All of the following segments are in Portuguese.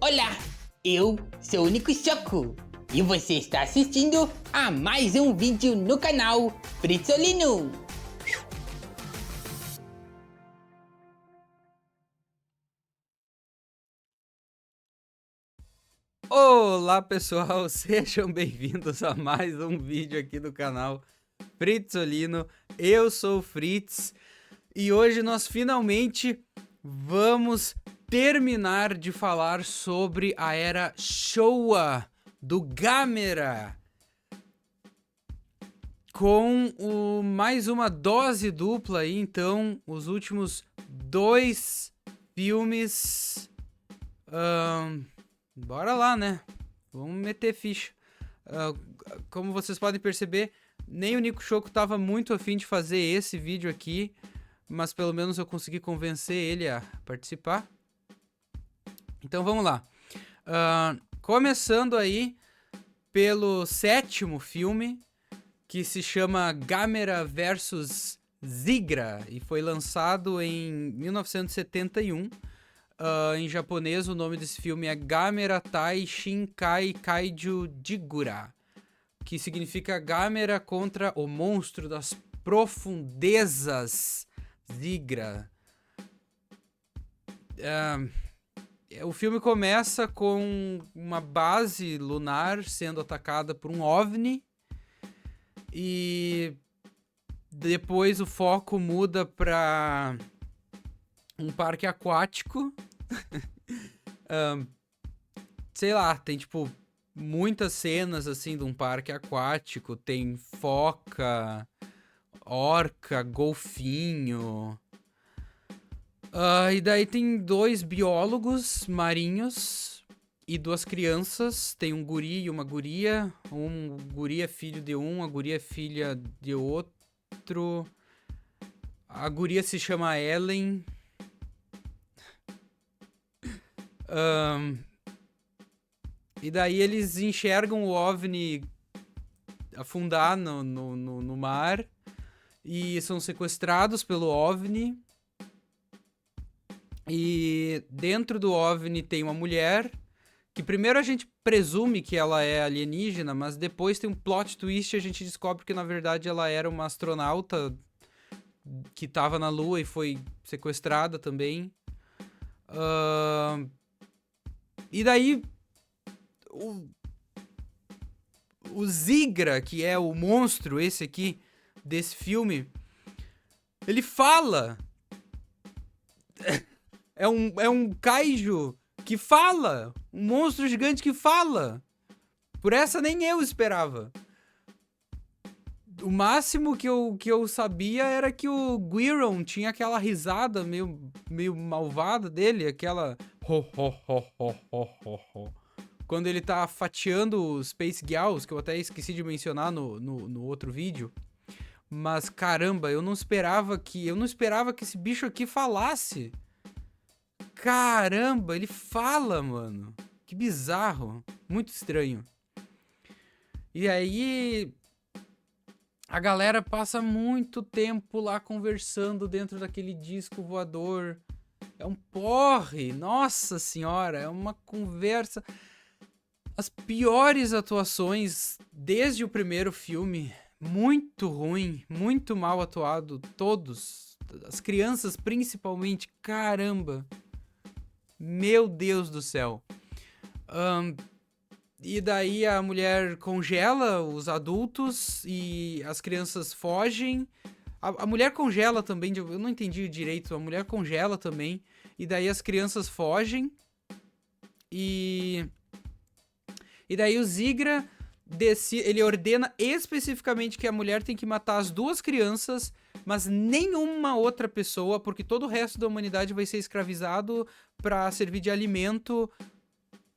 Olá, eu sou o Nico Choco e você está assistindo a mais um vídeo no canal Fritzolino. Olá pessoal, sejam bem-vindos a mais um vídeo aqui do canal Fritzolino. Eu sou o Fritz e hoje nós finalmente vamos terminar de falar sobre a era Showa do Gamera com mais uma dose dupla aí, então, os últimos dois filmes. Bora lá, né? Vamos meter ficha. Como vocês podem perceber, nem o Nico Choco tava muito afim de fazer esse vídeo aqui, mas pelo menos eu consegui convencer ele a participar. Então vamos lá. Começando aí pelo sétimo filme, que se chama Gamera vs Zigra, e foi lançado em 1971. Em japonês, o nome desse filme é Gamera Tai Shinkai Kaiju Jigura, que significa Gamera contra o monstro das profundezas Zigra. O filme começa com uma base lunar sendo atacada por um OVNI e depois o foco muda para um parque aquático. Sei lá, tem tipo muitas cenas assim de um parque aquático, tem foca, orca, golfinho. E daí tem dois biólogos marinhos e duas crianças, tem um guri e uma guria, um guri é filho de um, a guria é filha de outro. A guria se chama Ellen. E daí eles enxergam o OVNI afundar no mar e são sequestrados pelo OVNI. E dentro do OVNI tem uma mulher, que primeiro a gente presume que ela é alienígena, mas depois tem um plot twist e a gente descobre que na verdade ela era uma astronauta que estava na Lua e foi sequestrada também. E daí o Zigra, que é o monstro esse aqui desse filme, ele fala. É um kaiju que fala. Um monstro gigante que fala. Por essa nem eu esperava. O máximo que eu sabia era que o Guiron tinha aquela risada meio malvada dele, aquela ho, ho, ho, ho, ho, ho, ho. Quando ele tá fatiando os Space Gals, que eu até esqueci de mencionar no outro vídeo. Mas caramba, eu não esperava que esse bicho aqui falasse. Caramba, ele fala, mano. Que bizarro. Muito estranho. E aí a galera passa muito tempo lá conversando dentro daquele disco voador. É um porre. Nossa senhora, é uma conversa. As piores atuações desde o primeiro filme. Muito ruim, muito mal atuado. Todos. As crianças principalmente. Caramba. Meu Deus do céu. E daí a mulher congela os adultos e as crianças fogem. A mulher congela também, eu não entendi direito. A mulher congela também. E daí as crianças fogem. E daí o Zigra ele ordena especificamente que a mulher tem que matar as duas crianças, mas nenhuma outra pessoa, porque todo o resto da humanidade vai ser escravizado para servir de alimento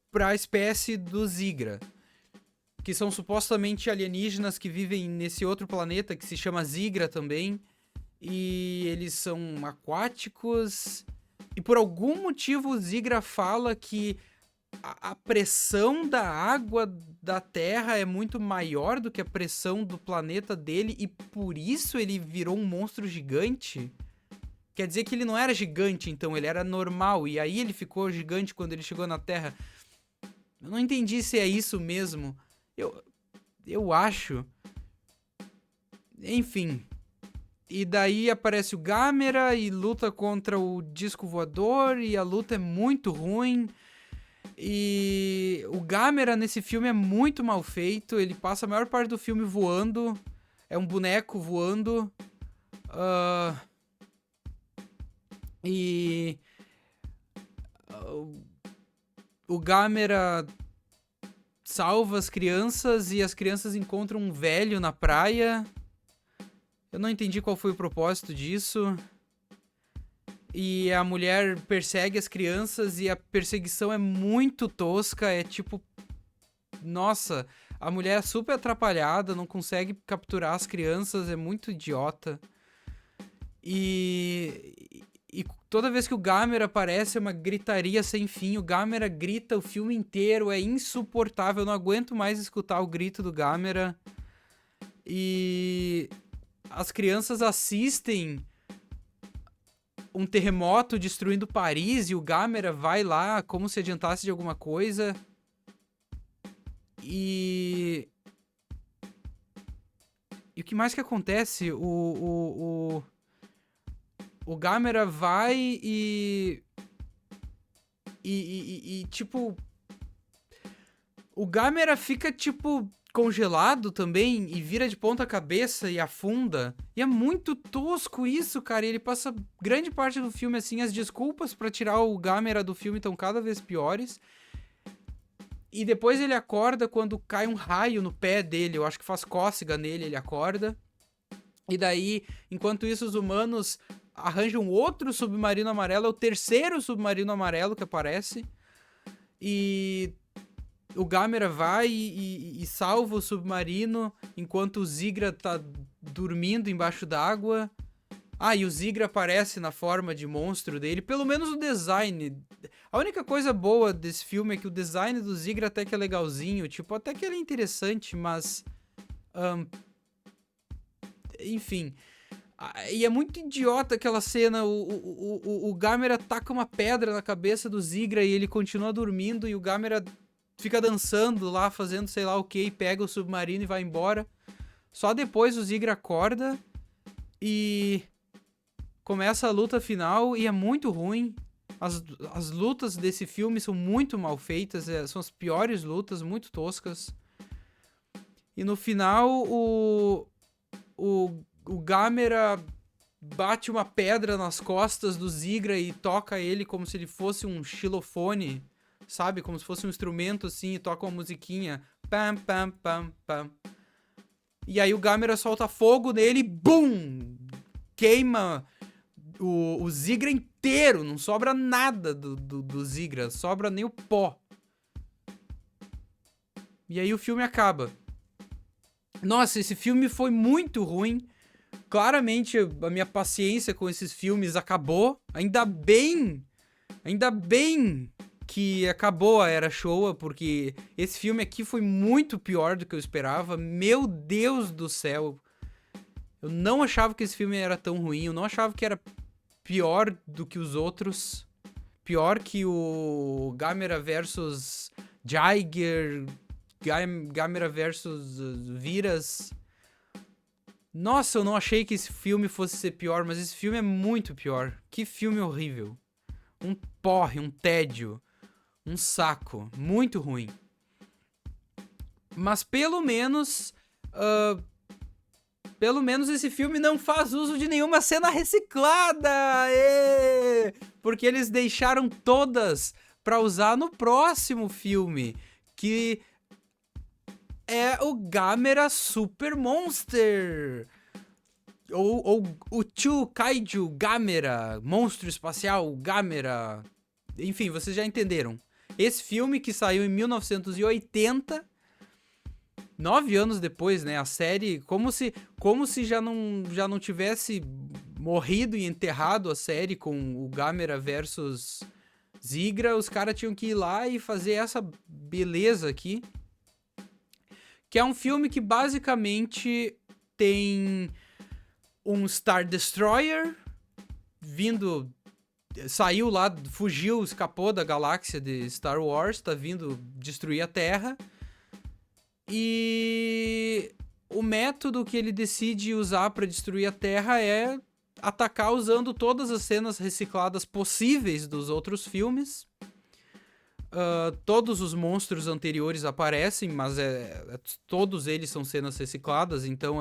para a espécie do Zigra, que são supostamente alienígenas que vivem nesse outro planeta que se chama Zigra também, e eles são aquáticos, e por algum motivo o Zigra fala que a pressão da água da Terra é muito maior do que a pressão do planeta dele e por isso ele virou um monstro gigante. Quer dizer que ele não era gigante, então, ele era normal. E aí ele ficou gigante quando ele chegou na Terra. Eu não entendi se é isso mesmo. Eu acho. Enfim. E daí aparece o Gamera e luta contra o disco voador. E a luta é muito ruim. E o Gamera nesse filme é muito mal feito. Ele passa a maior parte do filme voando. É um boneco voando. E o Gamera salva as crianças e as crianças encontram um velho na praia. Eu não entendi qual foi o propósito disso. E a mulher persegue as crianças e a perseguição é muito tosca. É tipo... Nossa, a mulher é super atrapalhada, não consegue capturar as crianças, é muito idiota. E toda vez que o Gamera aparece é uma gritaria sem fim. O Gamera grita o filme inteiro, é insuportável. Eu não aguento mais escutar o grito do Gamera. E as crianças assistem um terremoto destruindo Paris e o Gamera vai lá como se adiantasse de alguma coisa. E o que mais que acontece? O Gamera vai e tipo... O Gamera fica, tipo, congelado também e vira de ponta cabeça e afunda. E é muito tosco isso, cara. E ele passa grande parte do filme, assim, as desculpas pra tirar o Gamera do filme estão cada vez piores. E depois ele acorda quando cai um raio no pé dele. Eu acho que faz cócega nele, ele acorda. E daí, enquanto isso, os humanos arranjam outro submarino amarelo. É o terceiro submarino amarelo que aparece. E o Gamera vai e salva o submarino enquanto o Zigra tá dormindo embaixo d'água. Ah, e o Zigra aparece na forma de monstro dele. Pelo menos o design. A única coisa boa desse filme é que o design do Zigra até que é legalzinho. Tipo, até que ele é interessante, mas... enfim. E é muito idiota aquela cena. O Gamera taca uma pedra na cabeça do Zigra e ele continua dormindo. E o Gamera fica dançando lá, fazendo sei lá o que. Pega o submarino e vai embora. Só depois o Zigra acorda e começa a luta final e é muito ruim. As lutas desse filme são muito mal feitas, são as piores lutas, muito toscas. E no final, o Gamera bate uma pedra nas costas do Zigra e toca ele como se ele fosse um xilofone, sabe? Como se fosse um instrumento assim, e toca uma musiquinha. Pam, pam, pam, pam. E aí o Gamera solta fogo nele e BUM! Queima o Zigra inteiro, não sobra nada do Zigra, sobra nem o pó. E aí o filme acaba. Nossa, esse filme foi muito ruim. Claramente a minha paciência com esses filmes acabou. Ainda bem que acabou a Era Showa, porque esse filme aqui foi muito pior do que eu esperava. Meu Deus do céu. Eu não achava que esse filme era tão ruim, eu não achava que era pior do que os outros. Pior que o Gamera versus Jiger, Gamera versus Viras. Nossa, eu não achei que esse filme fosse ser pior, mas esse filme é muito pior. Que filme horrível. Um porre, um tédio, um saco. Muito ruim. Mas pelo menos esse filme não faz uso de nenhuma cena reciclada. Porque eles deixaram todas pra usar no próximo filme, que é o Gamera Super Monster. Ou o Chu Kaiju Gamera, monstro espacial Gamera. Enfim, vocês já entenderam. Esse filme que saiu em 1980... 9 anos depois, né? A série, como se já não tivesse morrido e enterrado a série com o Gamera versus Zigra. Os caras tinham que ir lá e fazer essa beleza aqui. Que é um filme que basicamente tem um Star Destroyer vindo... Saiu lá, fugiu, escapou da galáxia de Star Wars, tá vindo destruir a Terra. E o método que ele decide usar pra destruir a Terra é atacar usando todas as cenas recicladas possíveis dos outros filmes. Todos os monstros anteriores aparecem, mas todos eles são cenas recicladas, então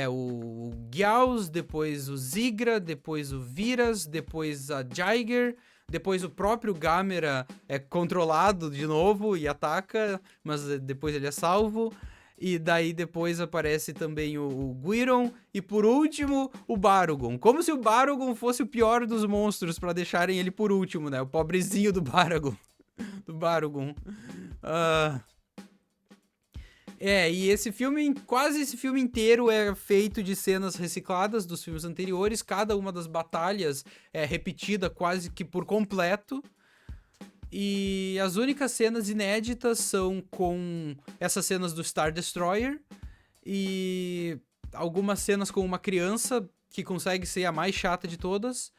o Gyaos, depois o Zigra, depois o Viras, depois a Jiger, depois o próprio Gamera é controlado de novo e ataca, mas depois ele é salvo. E daí depois aparece também o Guiron e por último o Baragon. Como se o Baragon fosse o pior dos monstros pra deixarem ele por último, né? O pobrezinho do Baragon. Do Baragon. E esse filme, quase esse filme inteiro é feito de cenas recicladas dos filmes anteriores. Cada uma das batalhas é repetida quase que por completo. E as únicas cenas inéditas são com essas cenas do Star Destroyer e algumas cenas com uma criança que consegue ser a mais chata de todas,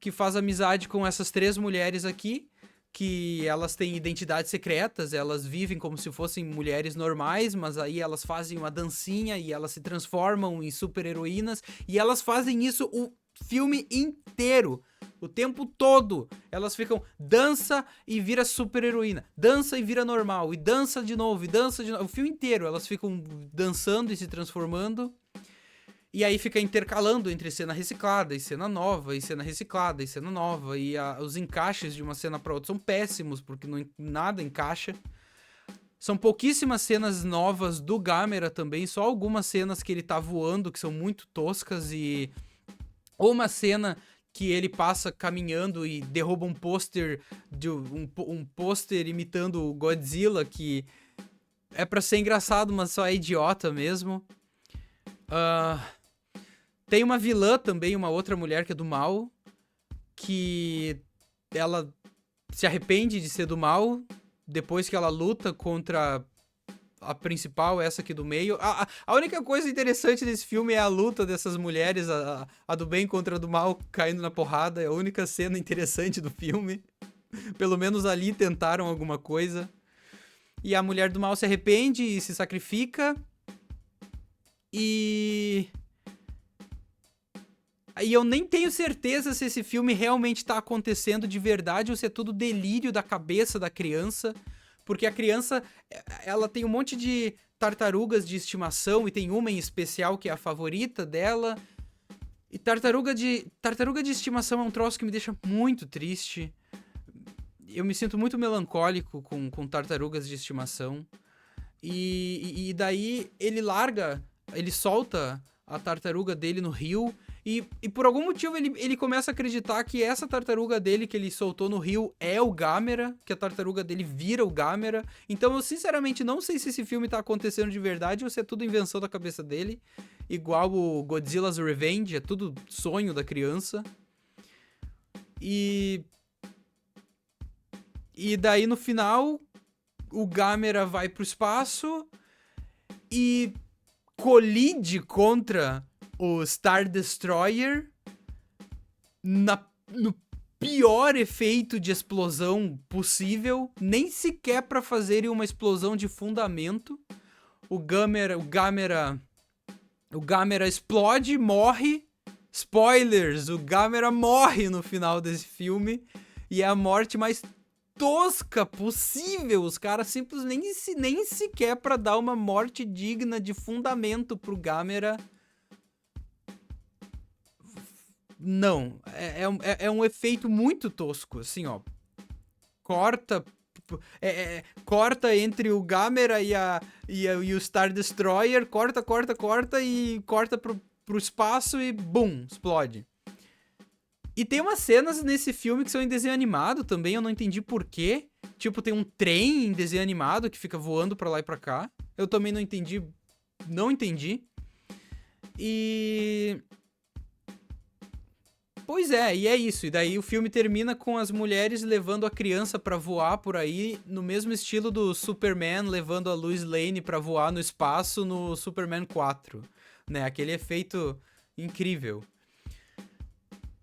que faz amizade com essas 3 mulheres aqui, que elas têm identidades secretas, elas vivem como se fossem mulheres normais, mas aí elas fazem uma dancinha e elas se transformam em super-heroínas, e elas fazem isso o filme inteiro, o tempo todo. Elas ficam, dança e vira super-heroína, dança e vira normal, e dança de novo, o filme inteiro elas ficam dançando e se transformando. E aí fica intercalando entre cena reciclada e cena nova, e cena reciclada e cena nova. E os encaixes de uma cena pra outra são péssimos, porque nada encaixa. São pouquíssimas cenas novas do Gamera também, só algumas cenas que ele tá voando, que são muito toscas. Ou uma cena que ele passa caminhando e derruba um pôster, um pôster imitando o Godzilla, que é pra ser engraçado, mas só é idiota mesmo. Tem uma vilã também, uma outra mulher que é do mal, que ela se arrepende de ser do mal depois que ela luta contra a principal, essa aqui do meio. A única coisa interessante desse filme é a luta dessas mulheres, a do bem contra a do mal caindo na porrada. É a única cena interessante do filme. Pelo menos ali tentaram alguma coisa. E a mulher do mal se arrepende e se sacrifica. E eu nem tenho certeza se esse filme realmente tá acontecendo de verdade ou se é tudo delírio da cabeça da criança. Porque a criança, ela tem um monte de tartarugas de estimação e tem uma em especial que é a favorita dela. E tartaruga de estimação é um troço que me deixa muito triste. Eu me sinto muito melancólico com tartarugas de estimação. E daí ele solta a tartaruga dele no rio. E por algum motivo ele começa a acreditar que essa tartaruga dele que ele soltou no rio é o Gamera, que a tartaruga dele vira o Gamera. Então eu sinceramente não sei se esse filme tá acontecendo de verdade ou se é tudo invenção da cabeça dele. Igual o Godzilla's Revenge, é tudo sonho da criança. E daí no final, o Gamera vai pro espaço e colide contra o Star Destroyer no pior efeito de explosão possível, nem sequer pra fazerem uma explosão de fundamento. O Gamera explode, morre. Spoilers, o Gamera morre no final desse filme e é a morte mais tosca possível. Os caras simplesmente nem sequer pra dar uma morte digna de fundamento pro Gamera. Não, é um efeito muito tosco, assim, ó. Corta entre o Gamera e o Star Destroyer, corta e corta pro espaço e bum, explode. E tem umas cenas nesse filme que são em desenho animado também, eu não entendi por quê. Tipo, tem um trem em desenho animado que fica voando pra lá e pra cá. Eu também não entendi. Pois é, e é isso. E daí o filme termina com as mulheres levando a criança pra voar por aí, no mesmo estilo do Superman levando a Lois Lane pra voar no espaço no Superman 4. Né? Aquele efeito incrível.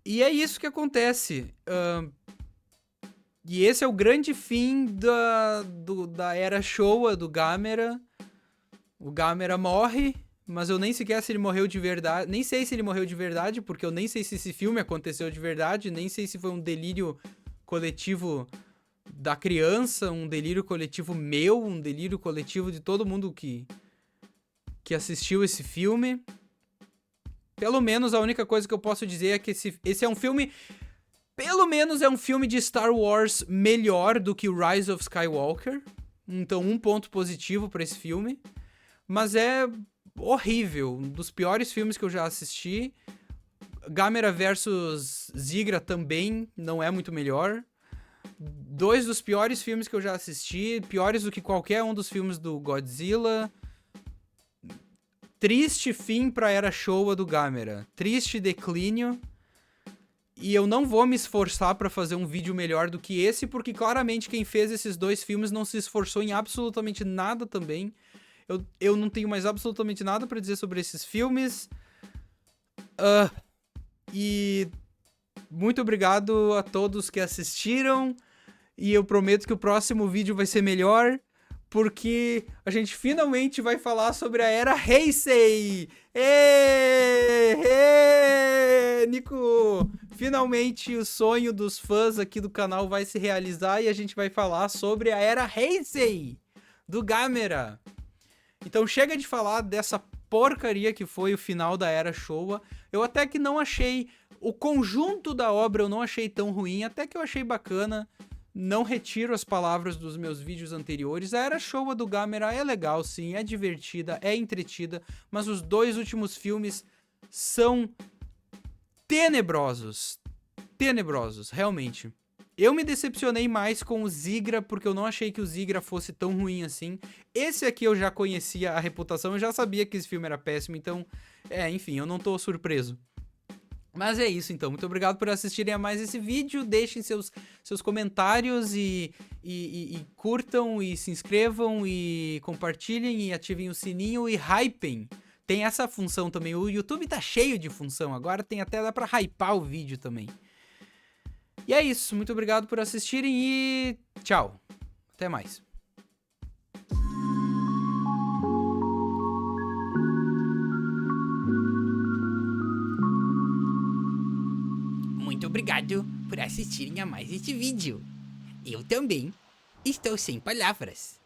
E é isso que acontece. E esse é o grande fim da era Showa do Gamera. O Gamera morre, mas eu nem sequer se ele morreu de verdade. Nem sei se ele morreu de verdade, porque eu nem sei se esse filme aconteceu de verdade. Nem sei se foi um delírio coletivo da criança, um delírio coletivo meu, um delírio coletivo de todo mundo que assistiu esse filme. Pelo menos a única coisa que eu posso dizer é que esse é um filme... Pelo menos é um filme de Star Wars melhor do que Rise of Skywalker. Então, um ponto positivo pra esse filme. Mas é horrível. Um dos piores filmes que eu já assisti. Gamera vs Zigra também não é muito melhor. Dois dos piores filmes que eu já assisti. Piores do que qualquer um dos filmes do Godzilla. Triste fim pra era Showa do Gamera. Triste declínio. E eu não vou me esforçar pra fazer um vídeo melhor do que esse, porque claramente quem fez esses dois filmes não se esforçou em absolutamente nada também. Eu não tenho mais absolutamente nada pra dizer sobre esses filmes. E muito obrigado a todos que assistiram. E eu prometo que o próximo vídeo vai ser melhor, porque a gente finalmente vai falar sobre a era Heisei! Nico! Finalmente o sonho dos fãs aqui do canal vai se realizar e a gente vai falar sobre a era Heisei do Gamera. Então chega de falar dessa porcaria que foi o final da era Showa. Eu até que não achei... O conjunto da obra eu não achei tão ruim, até que eu achei bacana. Não retiro as palavras dos meus vídeos anteriores. A era Showa do Gamera é legal, sim, é divertida, é entretida, mas os dois últimos filmes são tenebrosos. Tenebrosos, realmente. Eu me decepcionei mais com o Zigra, porque eu não achei que o Zigra fosse tão ruim assim. Esse aqui eu já conhecia a reputação, eu já sabia que esse filme era péssimo, então... enfim, eu não tô surpreso. Mas é isso, então. Muito obrigado por assistirem a mais esse vídeo. Deixem seus comentários e curtam e se inscrevam e compartilhem e ativem o sininho e hypem. Tem essa função também. O YouTube tá cheio de função. Agora tem até dá pra hypar o vídeo também. E é isso. Muito obrigado por assistirem e tchau. Até mais. Muito obrigado por assistirem a mais este vídeo. Eu também estou sem palavras.